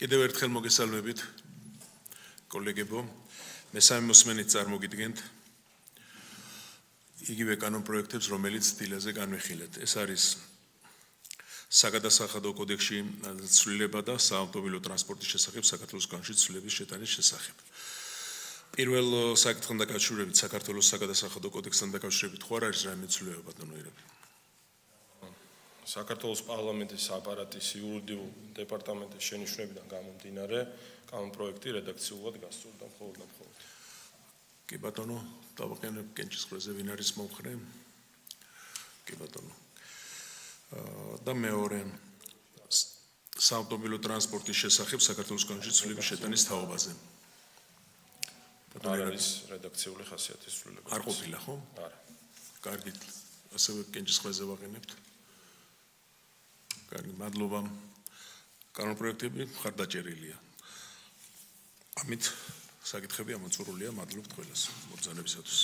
კიდევ ერთხელ მოგესალმებით, კოლეგებო, მესამე მოსმენით წარმოგიდგენთ იგივე კანონ პროექტებს, რომელიც დილაზე განვიხილეთ. ეს არის საგადასახადო კოდექსში ცვლილება და საავტომობილო ტრანსპორტის შესახებ საქართველოს კანონში ცვლილების შეტანის შესახებ. პირველ საკითხთან დაკავშირებით საქართველოს საგადასახადო კოდექსთან დაკავშირებით ხო არ არის რაიმე ცვლილება, ბატონო ერები? საქართველოს პარლამენტის აპარატის იურიდიულ დეპარტამენტის შენიშვნებიდან გამომდინარე, კანონპროექტი რედაქციულად გასწორდა მხოლოდ და მხოლოდ. კი ბატონო, დავაყენებ კენჭისყრაზე ვინ არის მომხრე? კი ბატონო. და მეორე საავტომობილო ტრანსპორტის შესახებ საქართველოს კანონში ცვლილების შეტანის თაობაზე. არ არის რედაქციული ხასიათის ცვლილება. არ ყოფილა, ხო? არა. კარგით, ასევე კენჭისყრაზე ვაყენებთ. კარგი, მადლობა. კანონპროექტები მხარდაჭერილია. ამით საკითხები ამოწურულია, მადლობთ ყველას მობრძანებისათვის.